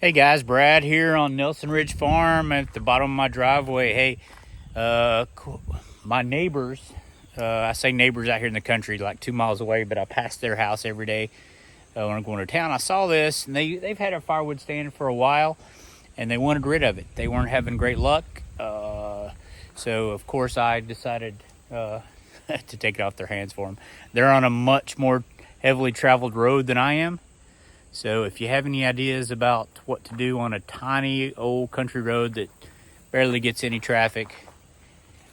Hey guys, Brad here on Nelson Ridge Farm at the bottom of my driveway. Hey, my neighbors, I say neighbors out here in the country, like 2 miles away, but I pass their house every day when I'm going to town. I saw this, and they've had a firewood stand for a while, and they wanted rid of it. They weren't having great luck, so of course I decided to take it off their hands for them. They're on a much more heavily traveled road than I am. So if you have any ideas about what to do on a tiny old country road that barely gets any traffic,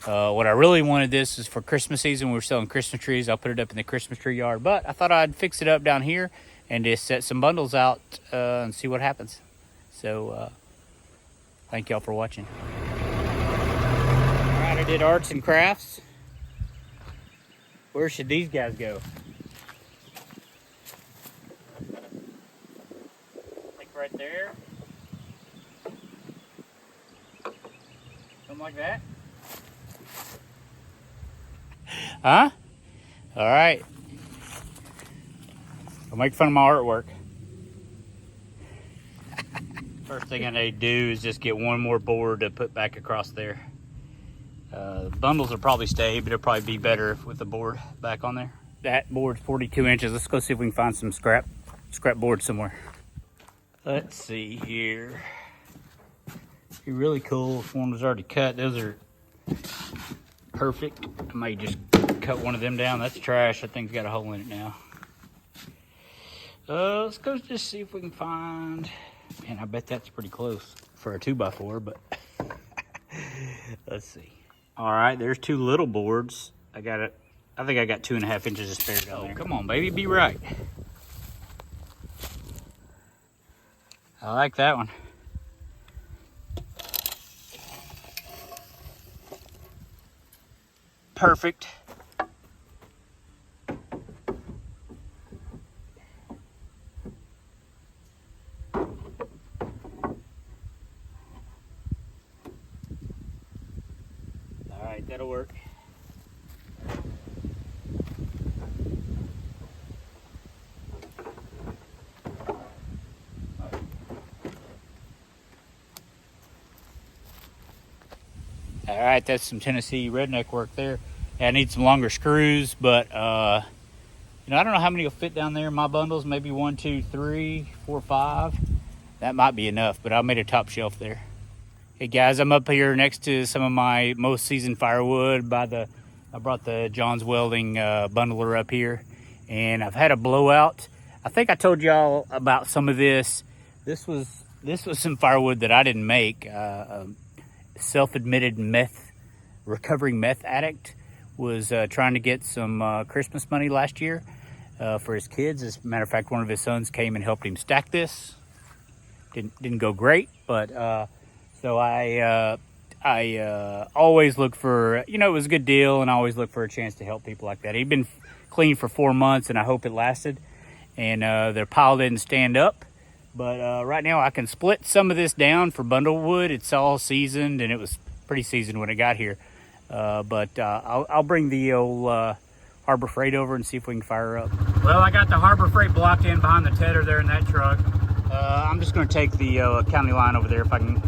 what I really wanted this is for Christmas season. We're selling Christmas trees. I'll put it up in the Christmas tree yard, but I thought I'd fix it up down here and just set some bundles out and see what happens. So thank y'all for watching. All right, I did arts and crafts. Where should these guys go? Right there. Something like that. Huh? All right. Don't make fun of my artwork. First thing I need to do is just get one more board to put back across there. Bundles will probably stay, but it'll probably be better with the board back on there. That board's 42 inches. Let's go see if we can find some scrap board somewhere. Let's see here. Be really cool if one was already cut. Those are perfect. I may just cut one of them down. That's trash. I think it's got a hole in it now. Let's go just see if we can find. Man, I bet that's pretty close for a 2x4, but let's see. All right, there's two little boards. I think I got 2.5 inches of spare down there. Come on, baby, be right. I like that one. Perfect. All right, that'll work. All right, that's some Tennessee redneck work there. Yeah, I need some longer screws, but I don't know how many will fit down there in my bundles. Maybe 1, 2, 3, 4, 5. That might be enough, but I made a top shelf there. Hey guys, I'm up here next to some of my most seasoned firewood. I brought the John's Welding bundler up here, and I've had a blowout. I think I told y'all about some of this. This was some firewood that I didn't make. Self-admitted recovering meth addict was trying to get some Christmas money last year for his kids. As a matter of fact, one of his sons came and helped him stack this. Didn't go great, but so I always look for, it was a good deal, and I always look for a chance to help people like that. He'd been clean for 4 months, and I hope it lasted, and their pile didn't stand up. But right now I can split some of this down for bundle wood. It's all seasoned, and it was pretty seasoned when it got here. But I'll bring the old Harbor Freight over and see if we can fire her up. Well, I got the Harbor Freight blocked in behind the tedder there in that truck. I'm just going to take the county line over there if I can.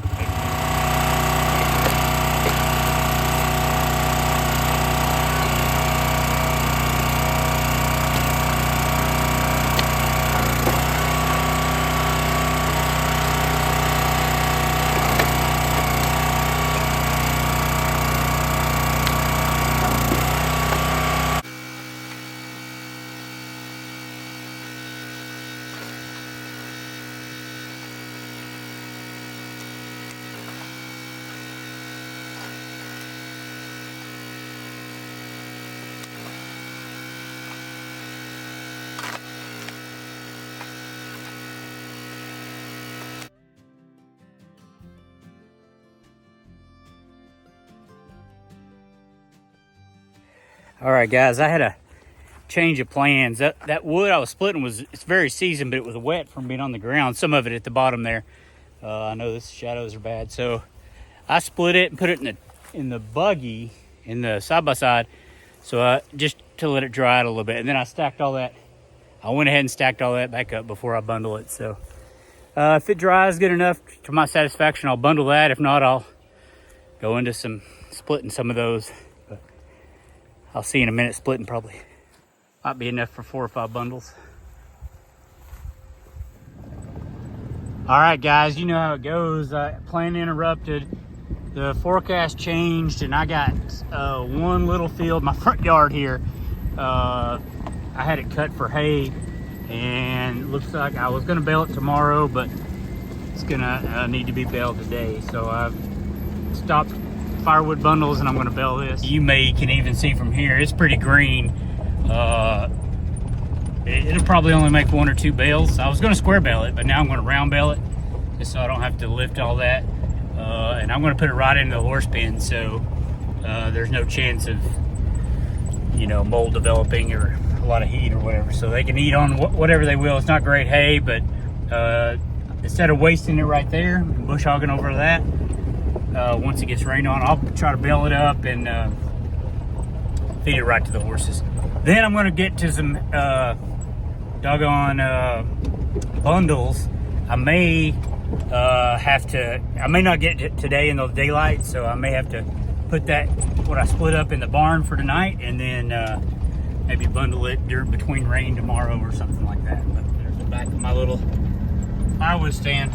All right, guys, I had a change of plans. That wood I was splitting it's very seasoned, but it was wet from being on the ground. Some of it at the bottom there. I know the shadows are bad, so I split it and put it in the buggy in the side-by-side, so just to let it dry out a little bit. And then I stacked all that. I went ahead and stacked all that back up before I bundle it. So If it dries good enough to my satisfaction, I'll bundle that. If not, I'll go into splitting some of those. But I'll see in a minute. Splitting probably might be enough for 4 or 5 bundles. All right, guys, you know how it goes. Plan interrupted. The forecast changed, and I got one little field, my front yard here. I had it cut for hay, and it looks like I was gonna bale it tomorrow, but it's gonna need to be baled today. So I've stopped firewood bundles, and I'm gonna bale this. You can even see from here, it's pretty green. It'll probably only make 1 or 2 bales. I was gonna square bale it, but now I'm gonna round bale it, just so I don't have to lift all that. And I'm gonna put it right into the horse pen, so there's no chance of, mold developing or a lot of heat or whatever. So they can eat on whatever they will. It's not great hay, but instead of wasting it right there and bush hogging over that, once it gets rained on, I'll try to bale it up and feed it right to the horses. Then I'm gonna get to some doggone bundles. I may not get it today in the daylight, so I may have to put what I split up in the barn for tonight, and then maybe bundle it between rain tomorrow or something like that. But there's the back of my little firewood stand.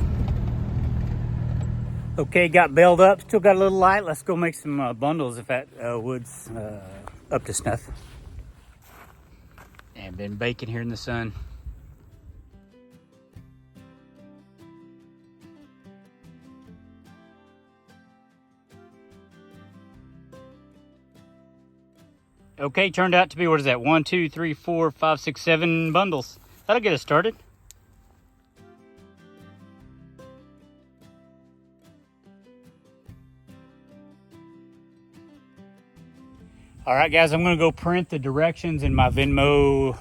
Okay, got baled up, still got a little light. Let's go make some bundles if that wood's up to snuff. And been baking here in the sun. Okay, turned out to be, what is that? 1, 2, 3, 4, 5, 6, 7 bundles. That'll get us started. All right, guys, I'm gonna go print the directions in my Venmo,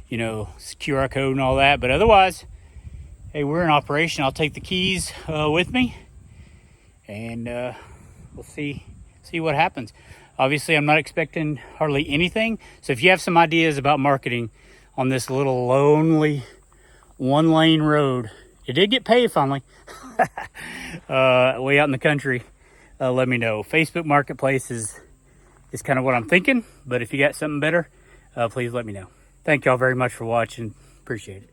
QR code and all that. But otherwise, hey, we're in operation. I'll take the keys with me, and we'll see what happens. Obviously, I'm not expecting hardly anything. So if you have some ideas about marketing on this little lonely 1-lane road, it did get paved finally, way out in the country, let me know. Facebook Marketplace is kind of what I'm thinking, but if you got something better, please let me know. Thank y'all very much for watching. Appreciate it.